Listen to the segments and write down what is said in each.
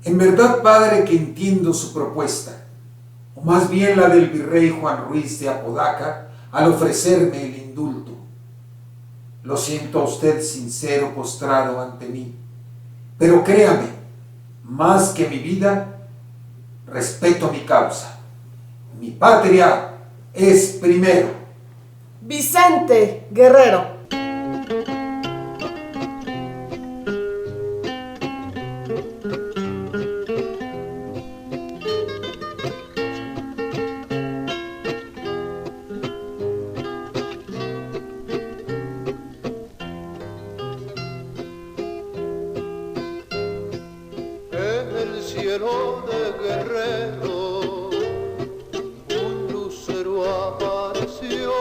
En verdad, padre, que entiendo su propuesta, o más bien la del virrey Juan Ruiz de Apodaca, al ofrecerme el indulto. Lo siento a usted sincero, postrado ante mí, pero créame, más que mi vida, respeto mi causa. Mi patria es primero. Vicente Guerrero. Cielo de Guerrero, un lucero apareció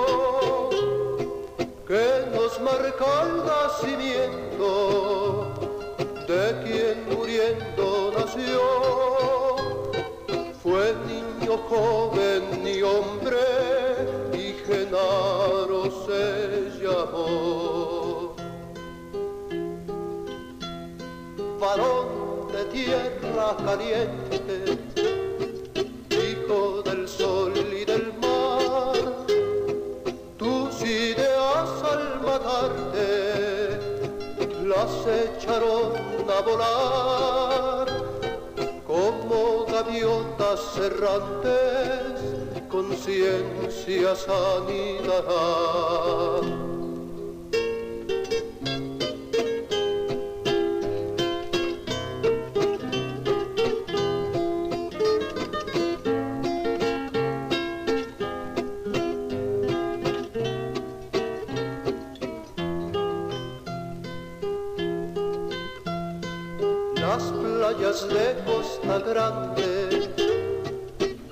que nos marca el nacimiento de quien muriendo nació. Fue niño, joven y hombre, y Genaro se llamó. Varón de tierra caliente, hijo del sol y del mar, tus ideas al matarte las echaron a volar como gaviotas errantes, conciencias anidarán. Las playas de Costa Grande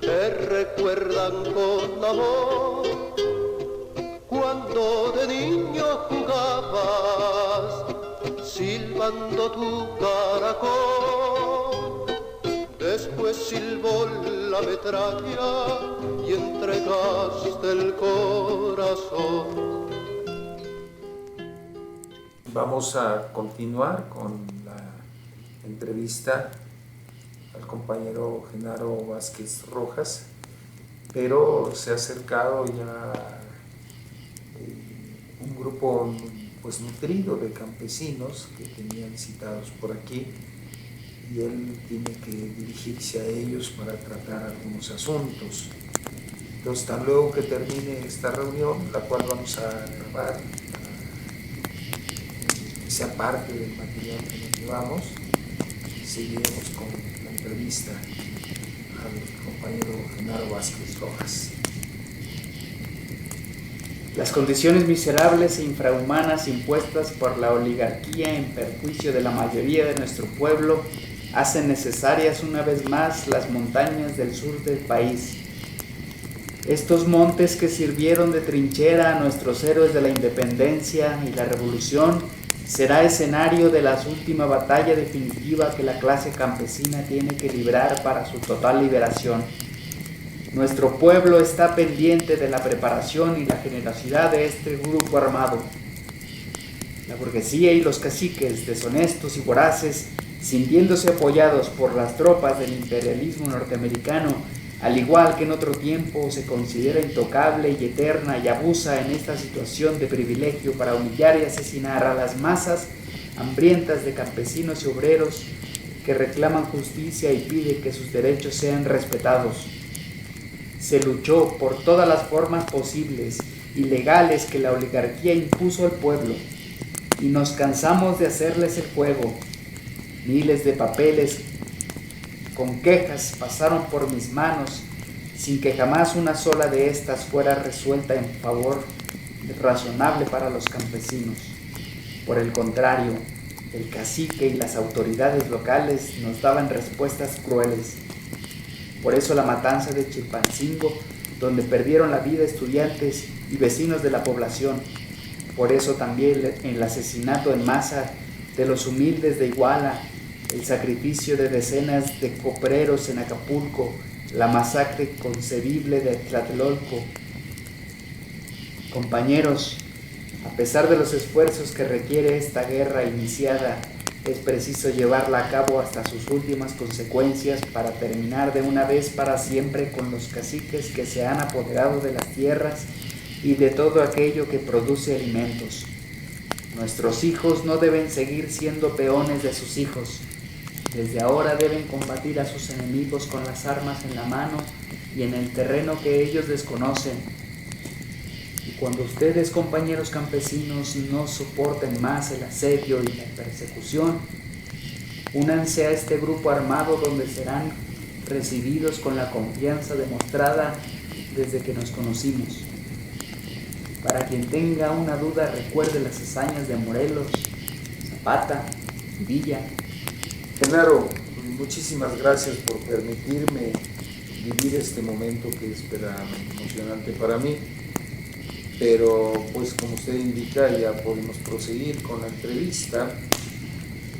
te recuerdan con amor cuando de niño jugabas silbando tu caracol. Después silbó la metralla y entregaste el corazón. Vamos a continuar con la entrevista al compañero Genaro Vázquez Rojas, pero se ha acercado ya un grupo pues nutrido de campesinos que tenían citados por aquí, y él tiene que dirigirse a ellos para tratar algunos asuntos. Entonces, tan luego que termine esta reunión, la cual vamos a grabar, que sea parte del material que nos llevamos, seguiremos con la entrevista al compañero Genaro Vázquez Rojas. Las condiciones miserables e infrahumanas impuestas por la oligarquía en perjuicio de la mayoría de nuestro pueblo hacen necesarias una vez más las montañas del sur del país. Estos montes que sirvieron de trinchera a nuestros héroes de la independencia y la revolución será escenario de la última batalla definitiva que la clase campesina tiene que librar para su total liberación. Nuestro pueblo está pendiente de la preparación y la generosidad de este grupo armado. La burguesía y los caciques deshonestos y voraces, sintiéndose apoyados por las tropas del imperialismo norteamericano, al igual que en otro tiempo se considera intocable y eterna y abusa en esta situación de privilegio para humillar y asesinar a las masas hambrientas de campesinos y obreros que reclaman justicia y piden que sus derechos sean respetados. Se luchó por todas las formas posibles y legales que la oligarquía impuso al pueblo, y nos cansamos de hacerles el juego. Miles de papeles con quejas pasaron por mis manos sin que jamás una sola de estas fuera resuelta en favor razonable para los campesinos. Por el contrario, el cacique y las autoridades locales nos daban respuestas crueles. Por eso la matanza de Chilpancingo, donde perdieron la vida estudiantes y vecinos de la población. Por eso también el asesinato en masa de los humildes de Iguala, el sacrificio de decenas de copreros en Acapulco, la masacre inconcebible de Tlatelolco. Compañeros, a pesar de los esfuerzos que requiere esta guerra iniciada es preciso llevarla a cabo hasta sus últimas consecuencias para terminar de una vez para siempre con los caciques que se han apoderado de las tierras y de todo aquello que produce alimentos. Nuestros hijos no deben seguir siendo peones de sus hijos. Desde ahora deben combatir a sus enemigos con las armas en la mano y en el terreno que ellos desconocen. Y cuando ustedes, compañeros campesinos, no soporten más el asedio y la persecución, únanse a este grupo armado donde serán recibidos con la confianza demostrada desde que nos conocimos. Para quien tenga una duda, recuerde las hazañas de Morelos, Zapata y Villa. Genaro, muchísimas gracias por permitirme vivir este momento que es verdaderamente emocionante para mí. Pero pues como usted indica, ya podemos proseguir con la entrevista.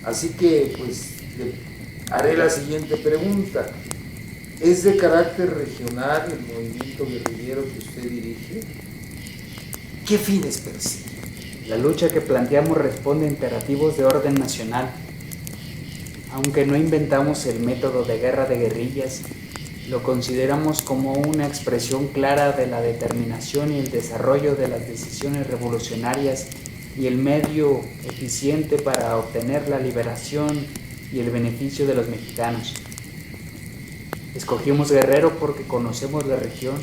Así que pues le haré la siguiente pregunta. ¿Es de carácter regional el movimiento guerrillero que usted dirige? ¿Qué fines persigue? La lucha que planteamos responde a imperativos de orden nacional. Aunque no inventamos el método de guerra de guerrillas, lo consideramos como una expresión clara de la determinación y el desarrollo de las decisiones revolucionarias y el medio eficiente para obtener la liberación y el beneficio de los mexicanos. Escogimos Guerrero porque conocemos la región,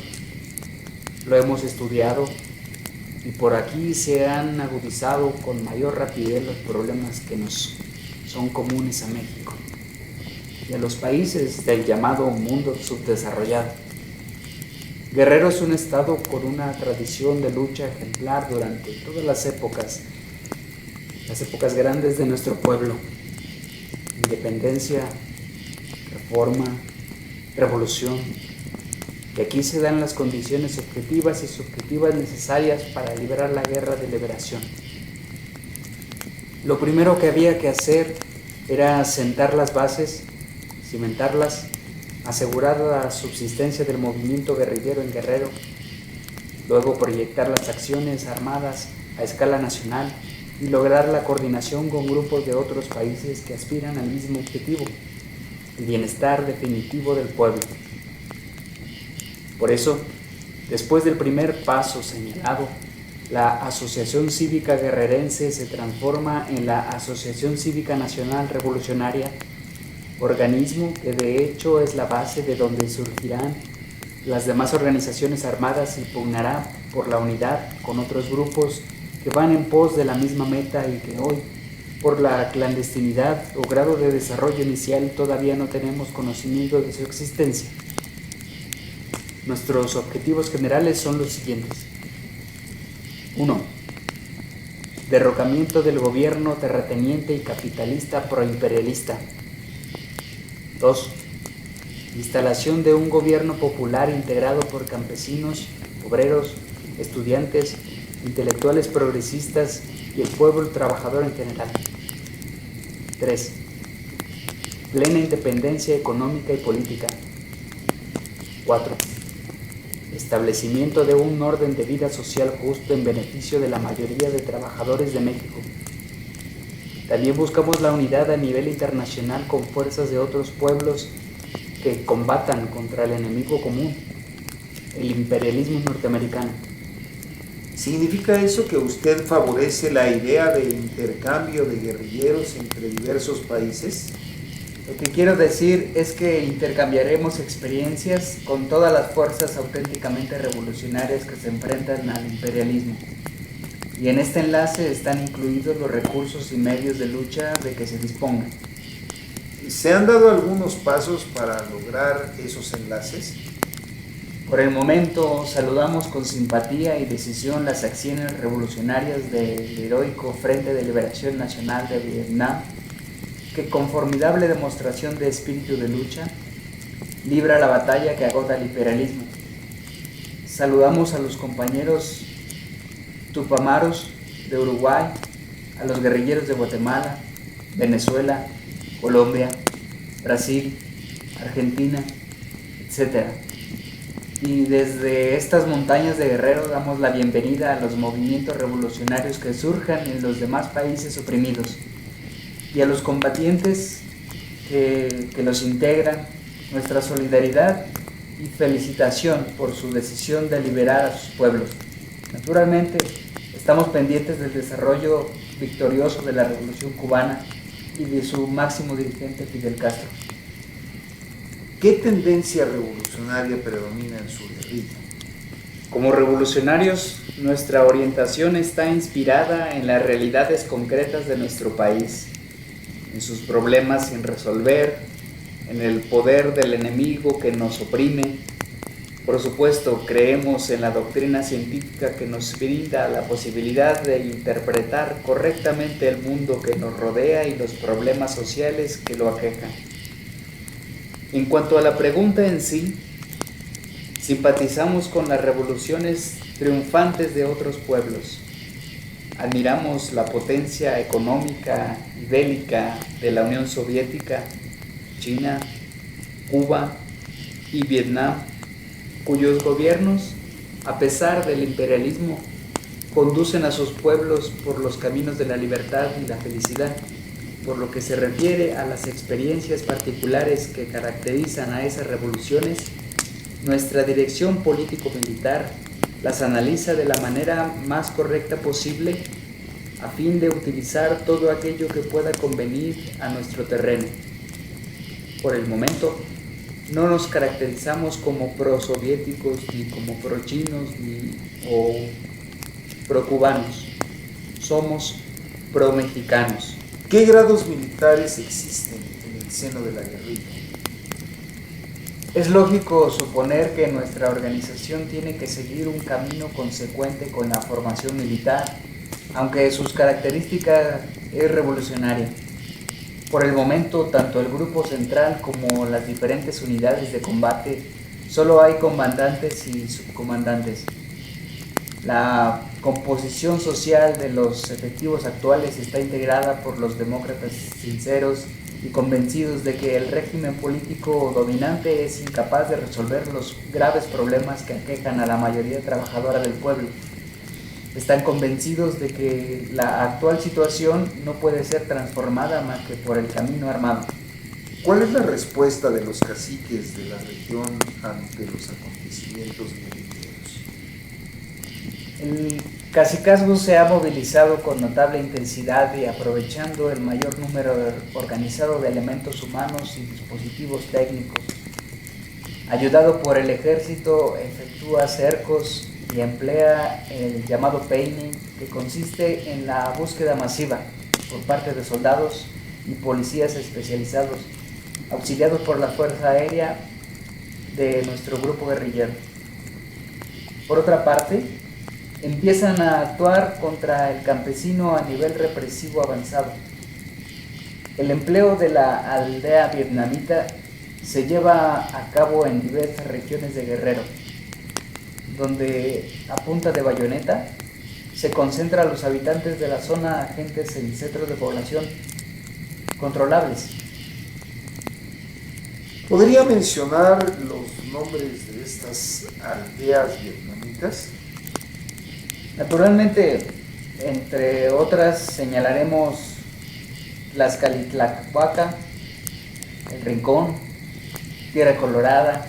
lo hemos estudiado y por aquí se han agudizado con mayor rapidez los problemas que nos son comunes a México y a los países del llamado mundo subdesarrollado. Guerrero es un estado con una tradición de lucha ejemplar durante todas las épocas grandes de nuestro pueblo: independencia, reforma, revolución. Y aquí se dan las condiciones objetivas y subjetivas necesarias para librar la guerra de liberación. Lo primero que había que hacer era sentar las bases, cimentarlas, asegurar la subsistencia del movimiento guerrillero en Guerrero, luego proyectar las acciones armadas a escala nacional y lograr la coordinación con grupos de otros países que aspiran al mismo objetivo, el bienestar definitivo del pueblo. Por eso, después del primer paso señalado, la Asociación Cívica Guerrerense se transforma en la Asociación Cívica Nacional Revolucionaria, organismo que de hecho es la base de donde surgirán las demás organizaciones armadas y pugnará por la unidad con otros grupos que van en pos de la misma meta y que hoy, por la clandestinidad o grado de desarrollo inicial, todavía no tenemos conocimiento de su existencia. Nuestros objetivos generales son los siguientes. 1. Derrocamiento del gobierno terrateniente y capitalista proimperialista. 2. Instalación de un gobierno popular integrado por campesinos, obreros, estudiantes, intelectuales progresistas y el pueblo trabajador en general. 3. Plena independencia económica y política. 4. Establecimiento de un orden de vida social justo en beneficio de la mayoría de trabajadores de México. También buscamos la unidad a nivel internacional con fuerzas de otros pueblos que combatan contra el enemigo común, el imperialismo norteamericano. ¿Significa eso que usted favorece la idea de intercambio de guerrilleros entre diversos países? Lo que quiero decir es que intercambiaremos experiencias con todas las fuerzas auténticamente revolucionarias que se enfrentan al imperialismo. Y en este enlace están incluidos los recursos y medios de lucha de que se dispongan. ¿Se han dado algunos pasos para lograr esos enlaces? Por el momento, saludamos con simpatía y decisión las acciones revolucionarias del heroico Frente de Liberación Nacional de Vietnam, que con formidable demostración de espíritu de lucha, libra la batalla que agota el imperialismo. Saludamos a los compañeros tupamaros de Uruguay, a los guerrilleros de Guatemala, Venezuela, Colombia, Brasil, Argentina, etc. Y desde estas montañas de Guerrero damos la bienvenida a los movimientos revolucionarios que surjan en los demás países oprimidos. y a los combatientes que los integran, nuestra solidaridad y felicitación por su decisión de liberar a sus pueblos. Naturalmente, estamos pendientes del desarrollo victorioso de la Revolución Cubana y de su máximo dirigente Fidel Castro. ¿Qué tendencia revolucionaria predomina en su guerrilla? Como revolucionarios, nuestra orientación está inspirada en las realidades concretas de nuestro país, en sus problemas sin resolver, en el poder del enemigo que nos oprime. Por supuesto, creemos en la doctrina científica que nos brinda la posibilidad de interpretar correctamente el mundo que nos rodea y los problemas sociales que lo aquejan. En cuanto a la pregunta en sí, simpatizamos con las revoluciones triunfantes de otros pueblos. Admiramos la potencia económica y bélica de la Unión Soviética, China, Cuba y Vietnam, cuyos gobiernos, a pesar del imperialismo, conducen a sus pueblos por los caminos de la libertad y la felicidad. Por lo que se refiere a las experiencias particulares que caracterizan a esas revoluciones, nuestra dirección político-militar las analiza de la manera más correcta posible a fin de utilizar todo aquello que pueda convenir a nuestro terreno. Por el momento, no nos caracterizamos como pro-soviéticos, ni como pro-chinos, o pro-cubanos. Somos pro-mexicanos. ¿Qué grados militares existen en el seno de la guerrilla? Es lógico suponer que nuestra organización tiene que seguir un camino consecuente con la formación militar, aunque sus características es revolucionaria. Por el momento, tanto el grupo central como las diferentes unidades de combate, solo hay comandantes y subcomandantes. La composición social de los efectivos actuales está integrada por los demócratas sinceros y convencidos de que el régimen político dominante es incapaz de resolver los graves problemas que aquejan a la mayoría trabajadora del pueblo. Están convencidos de que la actual situación no puede ser transformada más que por el camino armado. ¿Cuál es la respuesta de los caciques de la región ante los acontecimientos guerrilleros? El cacicazgo se ha movilizado con notable intensidad y aprovechando el mayor número organizado de elementos humanos y dispositivos técnicos. Ayudado por el ejército, efectúa cercos y emplea el llamado peine, que consiste en la búsqueda masiva por parte de soldados y policías especializados, auxiliados por la Fuerza Aérea de nuestro grupo guerrillero. Por otra parte, empiezan a actuar contra el campesino a nivel represivo avanzado. El empleo de la aldea vietnamita se lleva a cabo en diversas regiones de Guerrero, donde a punta de bayoneta se concentra a los habitantes de la zona agentes en centros de población controlables. ¿Podría mencionar los nombres de estas aldeas vietnamitas? Naturalmente, entre otras señalaremos Tlaxcalitlahuaca, El Rincón, Tierra Colorada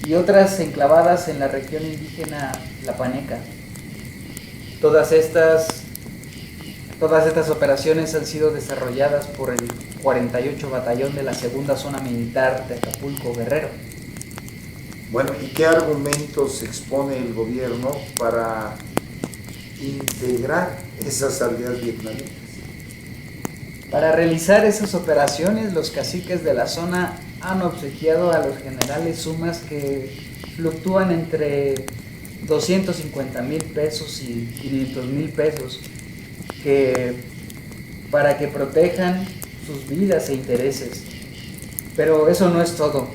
y otras enclavadas en la región indígena Tlapaneca. Todas estas operaciones han sido desarrolladas por el 48 Batallón de la Segunda Zona Militar de Acapulco, Guerrero. Bueno, ¿y qué argumentos expone el gobierno para integrar esas aldeas vietnamitas? Para realizar esas operaciones, los caciques de la zona han obsequiado a los generales sumas que fluctúan entre 250,000 pesos y 500,000 pesos para que protejan sus vidas e intereses. Pero eso no es todo.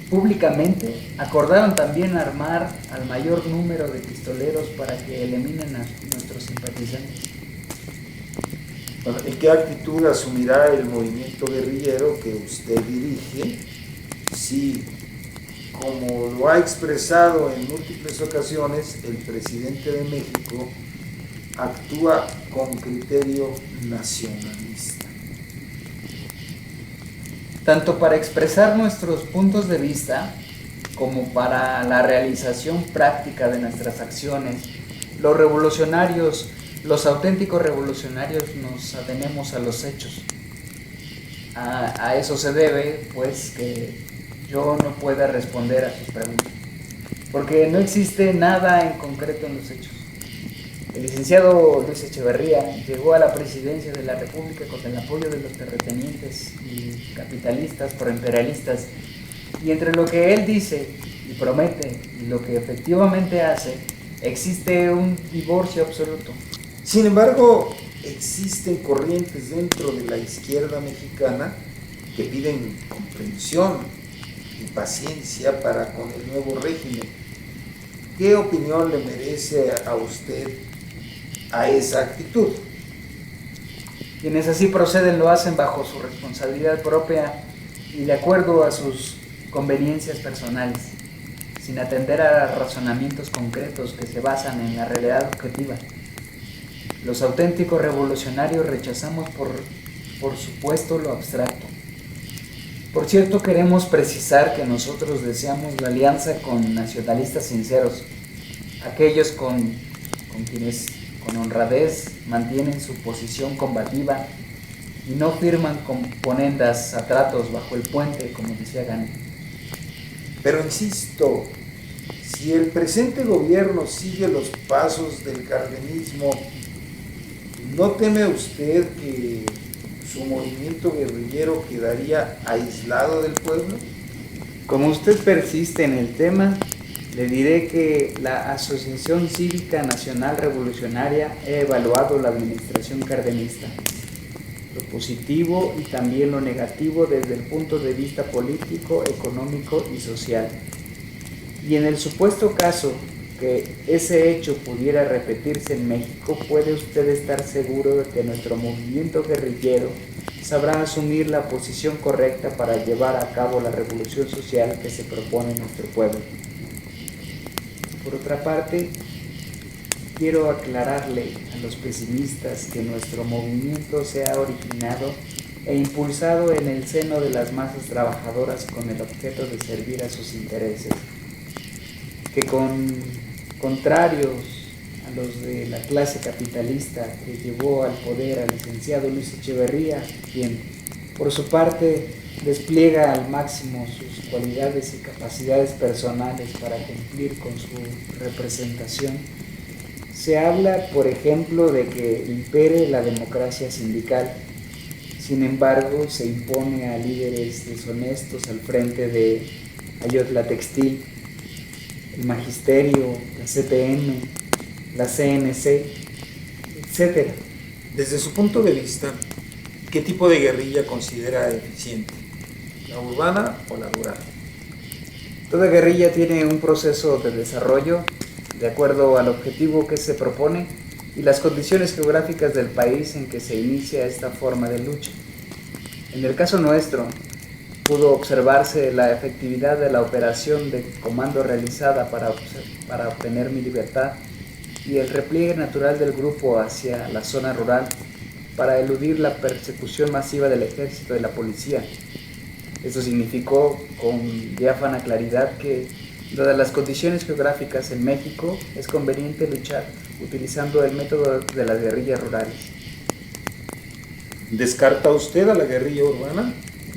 Públicamente acordaron también armar al mayor número de pistoleros para que eliminen a nuestros simpatizantes. Bueno, ¿y qué actitud asumirá el movimiento guerrillero que usted dirige si, como lo ha expresado en múltiples ocasiones el presidente de México, actúa con criterio nacionalista. Tanto para expresar nuestros puntos de vista como para la realización práctica de nuestras acciones, los revolucionarios, los auténticos revolucionarios, nos atenemos a los hechos. A eso se debe, pues, que yo no pueda responder a sus preguntas, porque no existe nada en concreto en los hechos. El licenciado Luis Echeverría llegó a la presidencia de la República con el apoyo de los terratenientes y capitalistas proimperialistas, y entre lo que él dice y promete y lo que efectivamente hace, existe un divorcio absoluto. Sin embargo, existen corrientes dentro de la izquierda mexicana que piden comprensión y paciencia para con el nuevo régimen. ¿Qué opinión le merece a usted a esa actitud? Quienes así proceden lo hacen bajo su responsabilidad propia y de acuerdo a sus conveniencias personales, sin atender a razonamientos concretos que se basan en la realidad objetiva. Los auténticos revolucionarios rechazamos por supuesto lo abstracto. Por cierto, queremos precisar que nosotros deseamos la alianza con nacionalistas sinceros, aquellos con quienes con honradez mantienen su posición combativa y no firman componendas a tratos bajo el puente, como decía Gandhi. Pero insisto, si el presente gobierno sigue los pasos del cardenismo, ¿no teme usted que su movimiento guerrillero quedaría aislado del pueblo? Como usted persiste en el tema, le diré que la Asociación Cívica Nacional Revolucionaria ha evaluado la administración cardenista, lo positivo y también lo negativo desde el punto de vista político, económico y social. Y en el supuesto caso que ese hecho pudiera repetirse en México, puede usted estar seguro de que nuestro movimiento guerrillero sabrá asumir la posición correcta para llevar a cabo la revolución social que se propone en nuestro pueblo. Por otra parte, quiero aclararle a los pesimistas que nuestro movimiento se ha originado e impulsado en el seno de las masas trabajadoras con el objeto de servir a sus intereses, que contrarios a los de la clase capitalista que llevó al poder al licenciado Luis Echeverría, quien por su parte despliega al máximo sus cualidades y capacidades personales para cumplir con su representación, se habla, por ejemplo, de que impere la democracia sindical. Sin embargo, se impone a líderes deshonestos al frente de Ayotla Textil, el Magisterio, la CTM, la CNC, etc. Desde su punto de vista, ¿qué tipo de guerrilla considera eficiente? ¿La urbana o la rural? Toda guerrilla tiene un proceso de desarrollo de acuerdo al objetivo que se propone y las condiciones geográficas del país en que se inicia esta forma de lucha. En el caso nuestro, pudo observarse la efectividad de la operación de comando realizada para obtener mi libertad y el repliegue natural del grupo hacia la zona rural para eludir la persecución masiva del ejército y la policía. Esto significó con diáfana claridad que, dadas las condiciones geográficas en México, es conveniente luchar utilizando el método de las guerrillas rurales. ¿Descarta usted a la guerrilla urbana?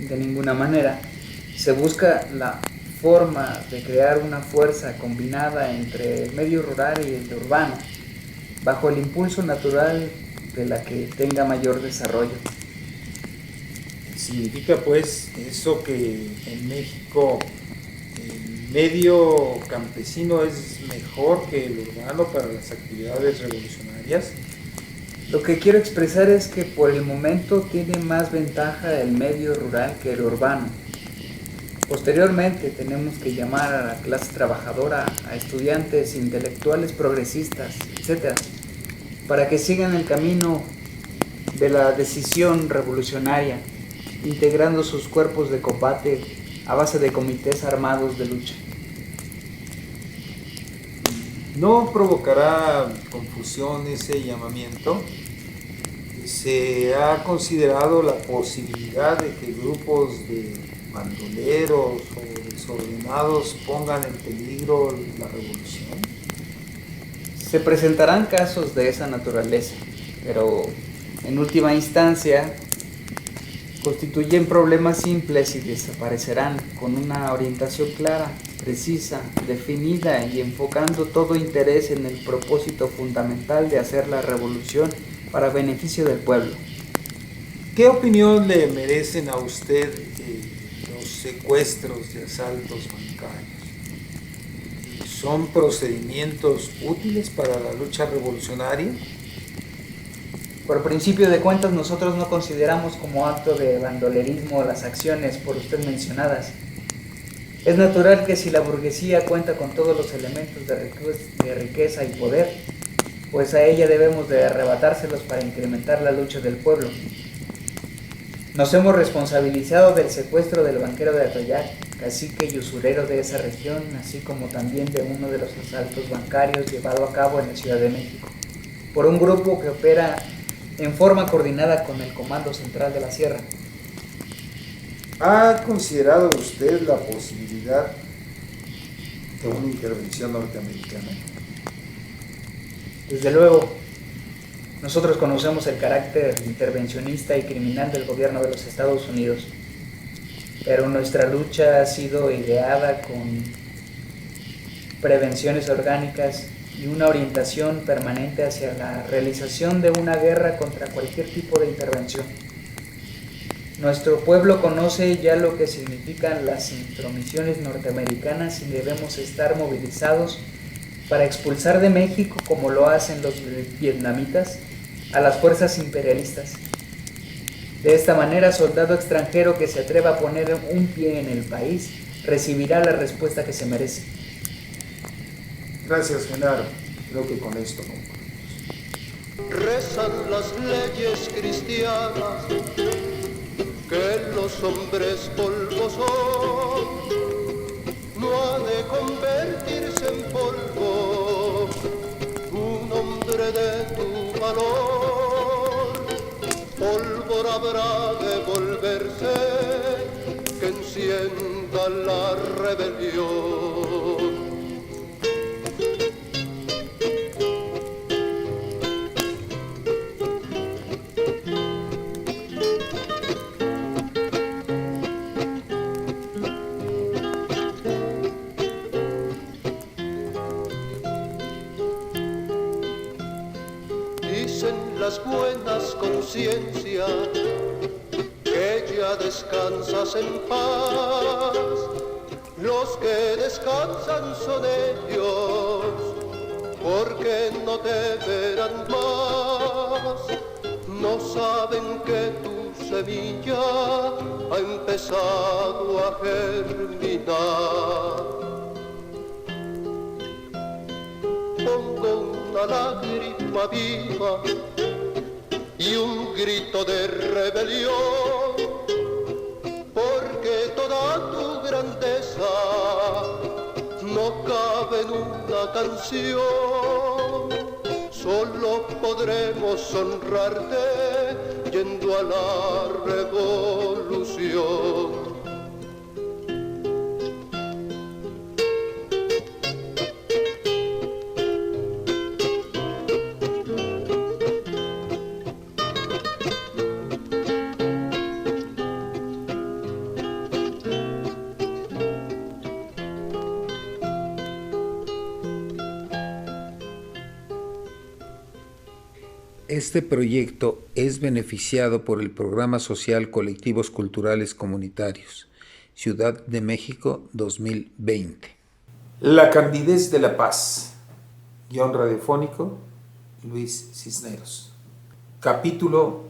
De ninguna manera. Se busca la forma de crear una fuerza combinada entre el medio rural y el urbano, bajo el impulso natural de la que tenga mayor desarrollo. ¿Significa pues eso que en México el medio campesino es mejor que el urbano para las actividades revolucionarias? Lo que quiero expresar es que por el momento tiene más ventaja el medio rural que el urbano. Posteriormente tenemos que llamar a la clase trabajadora, a estudiantes, intelectuales progresistas, etc., para que sigan el camino de la decisión revolucionaria, integrando sus cuerpos de combate a base de comités armados de lucha. ¿No provocará confusión ese llamamiento? ¿Se ha considerado la posibilidad de que grupos de bandoleros o desordenados pongan en peligro la revolución? Se presentarán casos de esa naturaleza, pero en última instancia constituyen problemas simples y desaparecerán con una orientación clara, precisa, definida y enfocando todo interés en el propósito fundamental de hacer la revolución para beneficio del pueblo. ¿Qué opinión le merecen a usted los secuestros y asaltos bancarios? ¿Son procedimientos útiles para la lucha revolucionaria? Por principio de cuentas, nosotros no consideramos como acto de bandolerismo las acciones por usted mencionadas. Es natural que si la burguesía cuenta con todos los elementos de riqueza y poder, pues a ella debemos de arrebatárselos para incrementar la lucha del pueblo. Nos hemos responsabilizado del secuestro del banquero de Atoyac, cacique y usurero de esa región, así como también de uno de los asaltos bancarios llevado a cabo en la Ciudad de México, por un grupo que opera en forma coordinada con el Comando Central de la Sierra. ¿Ha considerado usted la posibilidad de una intervención norteamericana? Desde luego, nosotros conocemos el carácter intervencionista y criminal del gobierno de los Estados Unidos, pero nuestra lucha ha sido ideada con prevenciones orgánicas y una orientación permanente hacia la realización de una guerra contra cualquier tipo de intervención. Nuestro pueblo conoce ya lo que significan las intromisiones norteamericanas y debemos estar movilizados para expulsar de México, como lo hacen los vietnamitas, a las fuerzas imperialistas. De esta manera, soldado extranjero que se atreva a poner un pie en el país recibirá la respuesta que se merece. Gracias, Genaro. Creo que con esto concluimos. Rezan las leyes cristianas que los hombres polvo son, no ha de convertirse en polvo un hombre de tu valor. Pólvora habrá de volverse que encienda la rebelión. Las buenas conciencias que ya descansas en paz, los que descansan son ellos porque no te verán más, no saben que tu semilla ha empezado a germinar. Pongo una lágrima viva y un grito de rebelión, porque toda tu grandeza no cabe en una canción. Solo podremos honrarte yendo a la revolución. Este proyecto es beneficiado por el Programa Social Colectivos Culturales Comunitarios, Ciudad de México 2020. La candidez de la paz. Guión radiofónico, Luis Cisneros. Capítulo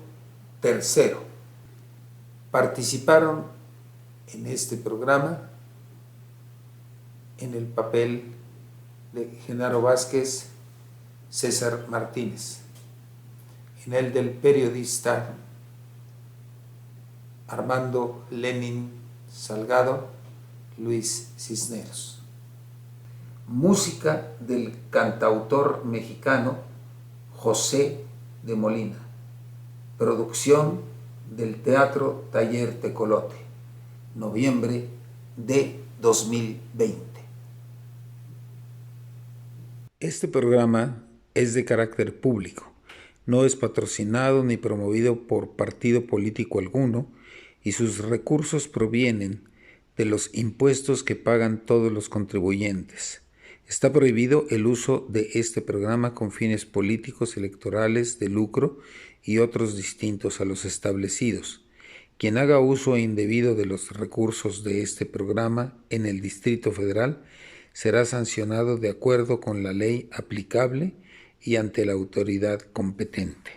3. Participaron en este programa en el papel de Genaro Vázquez, César Martínez. En el del periodista Armando Lenin Salgado, Luis Cisneros. música del cantautor mexicano José de Molina, producción del Teatro Taller Tecolote, noviembre de 2020. Este programa es de carácter público, no es patrocinado ni promovido por partido político alguno y sus recursos provienen de los impuestos que pagan todos los contribuyentes. Está prohibido el uso de este programa con fines políticos, electorales, de lucro y otros distintos a los establecidos. Quien haga uso indebido de los recursos de este programa en el Distrito Federal será sancionado de acuerdo con la ley aplicable y ante la autoridad competente.